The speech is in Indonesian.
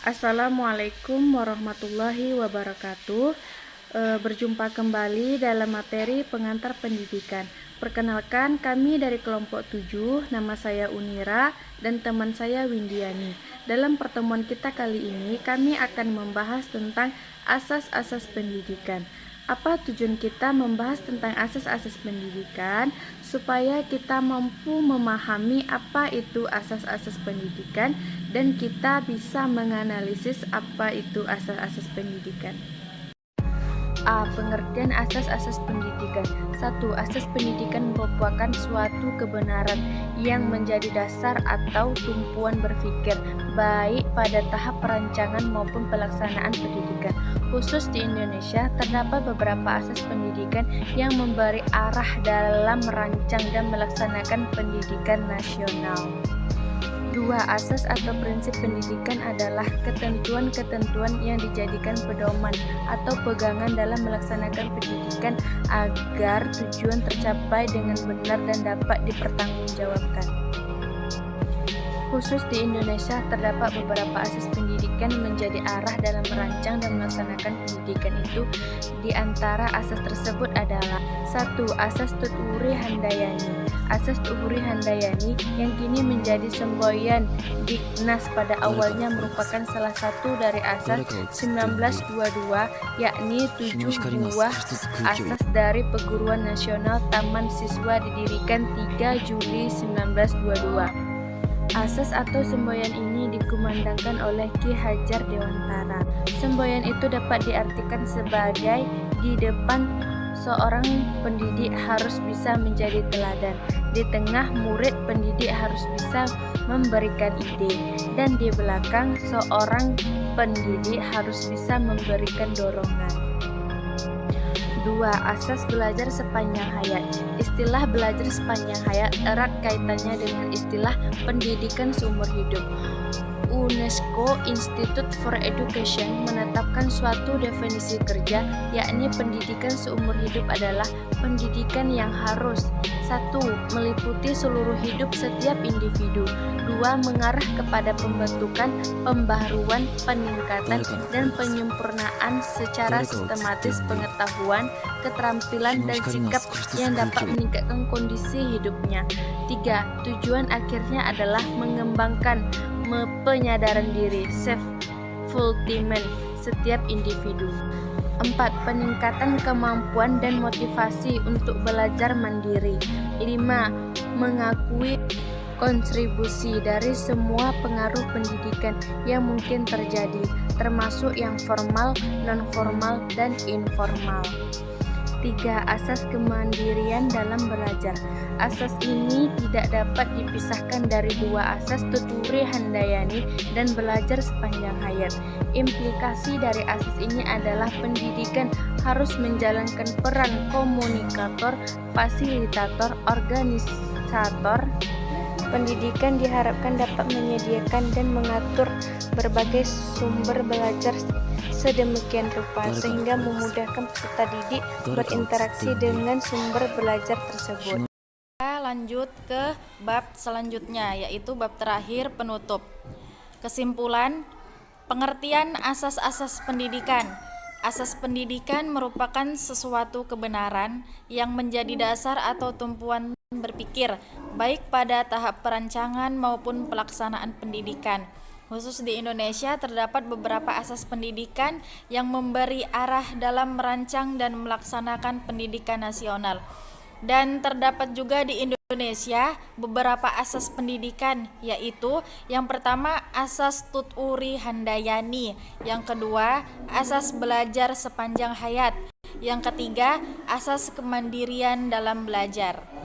Assalamualaikum warahmatullahi wabarakatuh. Berjumpa kembali dalam materi pengantar pendidikan. Perkenalkan, kami dari kelompok 7, nama saya Unira dan teman saya Windiani. Dalam pertemuan kita kali ini, kami akan membahas tentang asas-asas pendidikan. Apa tujuan kita membahas tentang asas-asas pendidikan? Supaya kita mampu memahami apa itu asas-asas pendidikan dan kita bisa menganalisis apa itu asas-asas pendidikan. A. Pengertian asas-asas pendidikan. 1. Asas pendidikan merupakan suatu kebenaran yang menjadi dasar atau tumpuan berpikir, baik pada tahap perancangan maupun pelaksanaan pendidikan. Khusus di Indonesia, terdapat beberapa asas pendidikan yang memberi arah dalam merancang dan melaksanakan pendidikan nasional. 2. Asas atau prinsip pendidikan adalah ketentuan-ketentuan yang dijadikan pedoman atau pegangan dalam melaksanakan pendidikan agar tujuan tercapai dengan benar dan dapat dipertanggungjawabkan. Khusus di Indonesia, terdapat beberapa asas pendidikan menjadi arah dalam merancang dan melaksanakan pendidikan itu. Di antara asas tersebut adalah 1. Asas Tut-Uri Handayani. Asas Tut-Uri Handayani yang kini menjadi semboyan Diknas pada awalnya merupakan salah satu dari asas 1922, yakni 7 buah asas dari Perguruan Nasional Taman Siswa didirikan 3 Juli 1922. Asas atau semboyan ini dikumandangkan oleh Ki Hajar Dewantara. Semboyan itu dapat diartikan sebagai di depan seorang pendidik harus bisa menjadi teladan, di tengah murid pendidik harus bisa memberikan ide, dan di belakang seorang pendidik harus bisa memberikan dorongan. 2. Asas belajar sepanjang hayat. Istilah belajar sepanjang hayat erat kaitannya dengan istilah pendidikan seumur hidup. UNESCO Institute for Education menetapkan suatu definisi kerja, yakni pendidikan seumur hidup adalah pendidikan yang harus 1. Meliputi seluruh hidup setiap individu. 2. Mengarah kepada pembentukan, pembaharuan, peningkatan, dan penyempurnaan secara sistematis pengetahuan, keterampilan, dan sikap yang dapat meningkatkan kondisi hidupnya. 3. Tujuan akhirnya adalah mengembangkan penyadaran diri, self-fulfillment setiap individu. 4. Peningkatan kemampuan dan motivasi untuk belajar mandiri. 5. Mengakui kontribusi dari semua pengaruh pendidikan yang mungkin terjadi, termasuk yang formal, non-formal, dan informal. 3. Asas kemandirian dalam belajar. Asas ini tidak dapat dipisahkan dari 2 asas Tut-Uri Handayani dan belajar sepanjang hayat. Implikasi dari asas ini adalah pendidikan harus menjalankan peran komunikator, fasilitator, organisator. Pendidikan diharapkan dapat menyediakan dan mengatur berbagai sumber belajar sedemikian rupa sehingga memudahkan peserta didik berinteraksi dengan sumber belajar tersebut. Kita lanjut ke bab selanjutnya, yaitu bab terakhir, penutup. Kesimpulan, pengertian asas-asas pendidikan. Asas pendidikan merupakan sesuatu kebenaran yang menjadi dasar atau tumpuan berpikir, baik pada tahap perancangan maupun pelaksanaan pendidikan. Khusus di Indonesia, terdapat beberapa asas pendidikan yang memberi arah dalam merancang dan melaksanakan pendidikan nasional. Dan terdapat juga di Indonesia beberapa asas pendidikan, yaitu yang pertama asas Tut-Uri Handayani, yang kedua asas belajar sepanjang hayat, yang ketiga asas kemandirian dalam belajar.